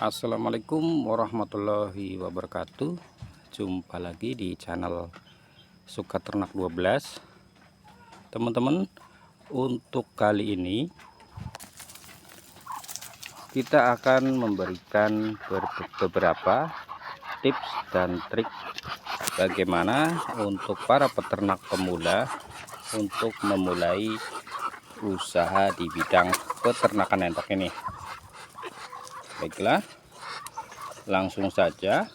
Assalamualaikum warahmatullahi wabarakatuh. Jumpa lagi di channel Suka Ternak 12. Teman-teman, untuk kali ini kita akan memberikan beberapa tips dan trik bagaimana untuk para peternak pemula untuk memulai usaha di bidang peternakan entok ini. Baiklah, langsung saja.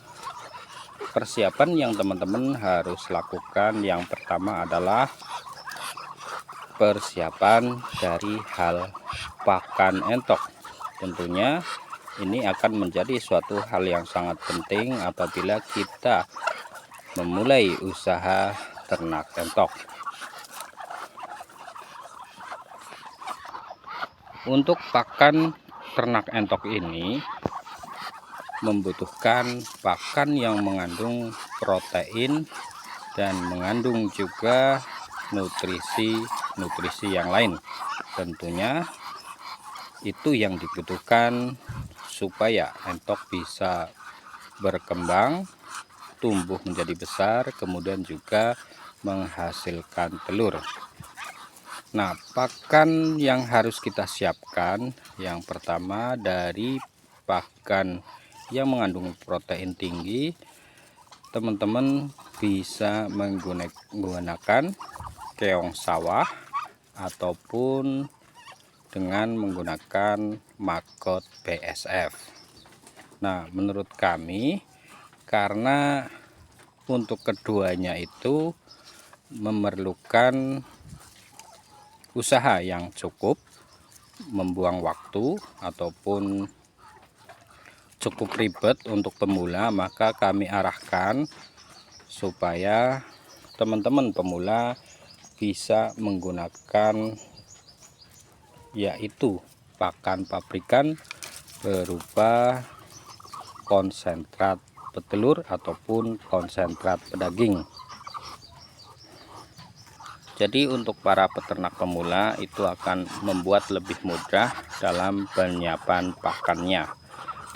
Persiapan yang teman-teman harus lakukan yang pertama adalah persiapan dari hal pakan entok. Tentunya ini akan menjadi suatu hal yang sangat penting apabila kita memulai usaha ternak entok. Untuk pakan ternak entok ini membutuhkan pakan yang mengandung protein dan mengandung juga nutrisi yang lain. Tentunya itu yang dibutuhkan supaya entok bisa berkembang, tumbuh menjadi besar, kemudian juga menghasilkan telur. Nah, pakan yang harus kita siapkan yang pertama dari pakan yang mengandung protein tinggi. Teman-teman bisa menggunakan keong sawah ataupun dengan menggunakan maggot BSF. Nah, menurut kami karena untuk keduanya itu memerlukan usaha yang cukup, membuang waktu ataupun cukup ribet untuk pemula, maka kami arahkan supaya teman-teman pemula bisa menggunakan yaitu pakan pabrikan berupa konsentrat petelur ataupun konsentrat pedaging. Jadi untuk para peternak pemula itu akan membuat lebih mudah dalam penyiapan pakannya.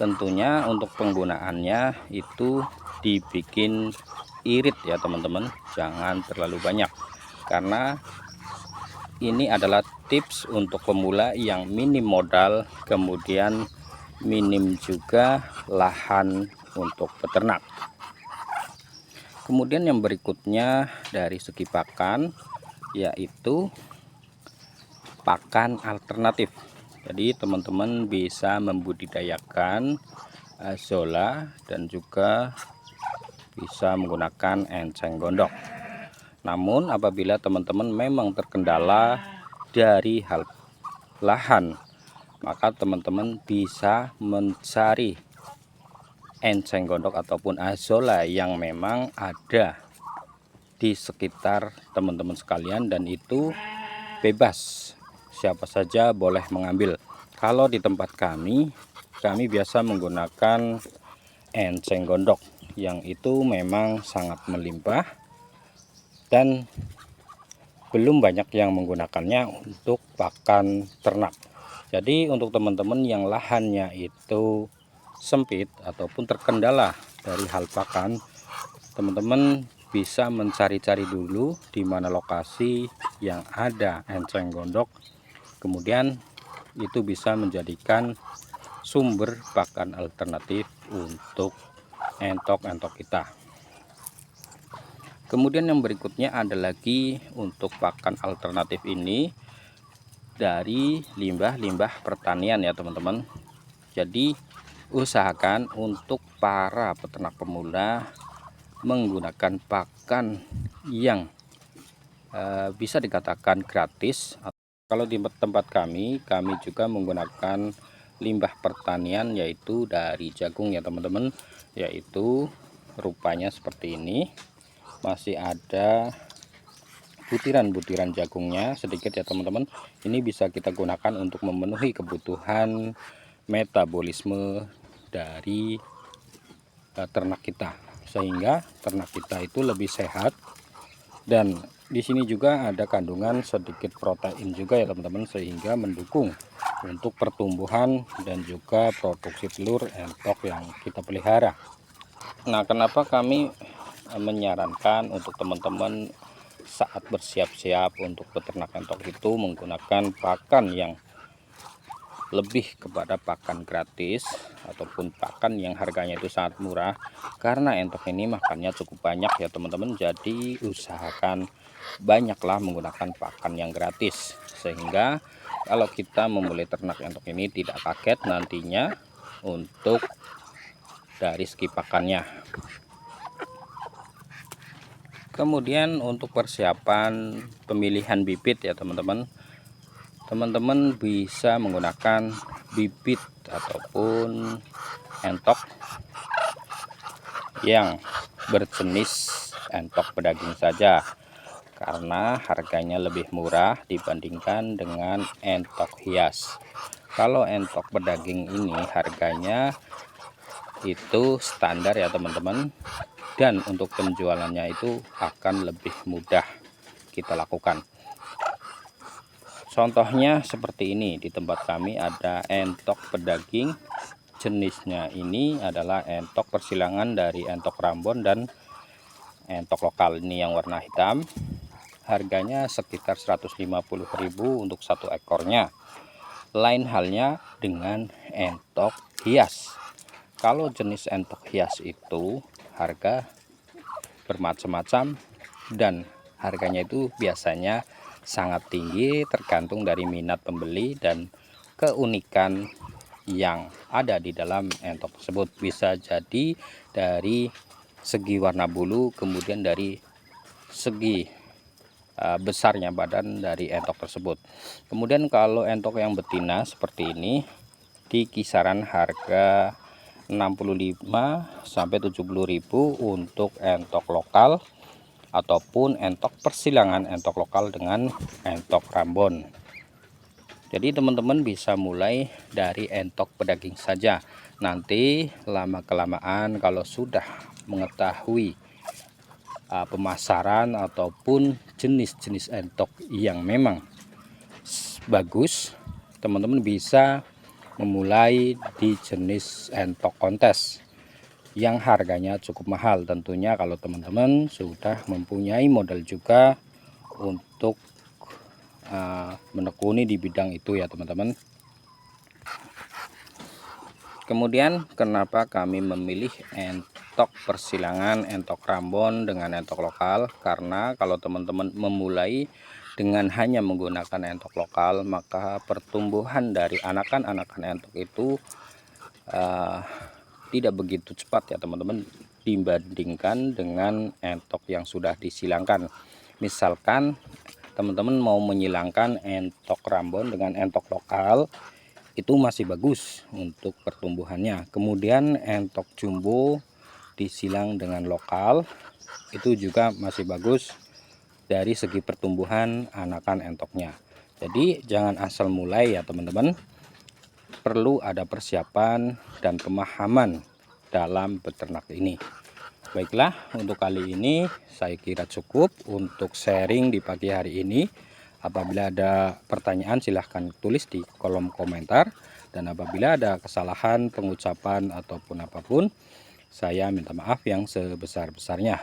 Tentunya untuk penggunaannya itu dibikin irit ya teman-teman, jangan terlalu banyak, karena ini adalah tips untuk pemula yang minim modal, kemudian minim juga lahan untuk peternak. Kemudian yang berikutnya dari segi pakan yaitu pakan alternatif. Jadi teman-teman bisa membudidayakan azolla dan juga bisa menggunakan enceng gondok. Namun apabila teman-teman memang terkendala dari hal lahan, maka teman-teman bisa mencari enceng gondok ataupun azolla yang memang ada di sekitar teman-teman sekalian, dan itu bebas, siapa saja boleh mengambil. Kalau di tempat kami biasa menggunakan enceng gondok yang itu memang sangat melimpah dan belum banyak yang menggunakannya untuk pakan ternak. Jadi untuk teman-teman yang lahannya itu sempit ataupun terkendala dari hal pakan, teman-teman bisa mencari-cari dulu di mana lokasi yang ada enceng gondok, kemudian itu bisa menjadikan sumber pakan alternatif untuk entok-entok kita. Kemudian yang berikutnya ada lagi untuk pakan alternatif ini dari limbah-limbah pertanian ya teman-teman. Jadi usahakan untuk para peternak pemula menggunakan pakan yang bisa dikatakan gratis. Kalau di tempat kami juga menggunakan limbah pertanian yaitu dari jagung ya teman-teman, yaitu rupanya seperti ini. Masih ada butiran-butiran jagungnya sedikit ya teman-teman. Ini bisa kita gunakan untuk memenuhi kebutuhan metabolisme dari ternak kita, sehingga ternak kita itu lebih sehat dan Di sini juga ada kandungan sedikit protein juga ya teman-teman, sehingga mendukung untuk pertumbuhan dan juga produksi telur entok yang kita pelihara. Nah, kenapa kami menyarankan untuk teman-teman saat bersiap-siap untuk beternak entok itu menggunakan pakan yang lebih kepada pakan gratis ataupun pakan yang harganya itu sangat murah, karena entok ini makannya cukup banyak ya teman-teman. Jadi usahakan banyaklah menggunakan pakan yang gratis, sehingga kalau kita memulai ternak entok ini tidak kaget nantinya untuk dari segi pakannya. Kemudian untuk persiapan pemilihan bibit ya teman-teman, teman-teman bisa menggunakan bibit ataupun entok yang berjenis entok pedaging saja, karena harganya lebih murah dibandingkan dengan entok hias. Kalau entok pedaging ini harganya itu standar ya teman-teman, dan untuk penjualannya itu akan lebih mudah kita lakukan. Contohnya seperti ini, di tempat kami ada entok pedaging, jenisnya ini adalah entok persilangan dari entok Rambon dan entok lokal ini yang warna hitam. Harganya sekitar 150.000 untuk satu ekornya. Lain halnya dengan entok hias. Kalau jenis entok hias itu harga bermacam-macam dan harganya itu biasanya sangat tinggi, tergantung dari minat pembeli dan keunikan yang ada di dalam entok tersebut. Bisa jadi dari segi warna bulu, kemudian dari segi besarnya badan dari entok tersebut. Kemudian kalau entok yang betina seperti ini di kisaran harga 65 sampai 70.000 untuk entok lokal ataupun entok persilangan entok lokal dengan entok Rambon. Jadi teman-teman bisa mulai dari entok pedaging saja. Nanti lama kelamaan kalau sudah mengetahui pemasaran ataupun jenis-jenis entok yang memang bagus, teman-teman bisa memulai di jenis entok kontes yang harganya cukup mahal. Tentunya kalau teman-teman sudah mempunyai modal juga untuk menekuni di bidang itu ya teman-teman. Kemudian kenapa kami memilih entok persilangan entok Rambon dengan entok lokal? Karena kalau teman-teman memulai dengan hanya menggunakan entok lokal, maka pertumbuhan dari anakan-anakan entok itu tidak begitu cepat ya teman-teman, dibandingkan dengan entok yang sudah disilangkan. Misalkan teman-teman mau menyilangkan entok Rambon dengan entok lokal, itu masih bagus untuk pertumbuhannya. Kemudian entok jumbo disilang dengan lokal, itu juga masih bagus dari segi pertumbuhan anakan entoknya. Jadi jangan asal mulai ya teman-teman, perlu ada persiapan dan pemahaman dalam beternak ini. Baiklah, untuk kali ini saya kira cukup untuk sharing di pagi hari ini. Apabila ada pertanyaan silahkan tulis di kolom komentar, dan apabila ada kesalahan pengucapan ataupun apapun, saya minta maaf yang sebesar-besarnya.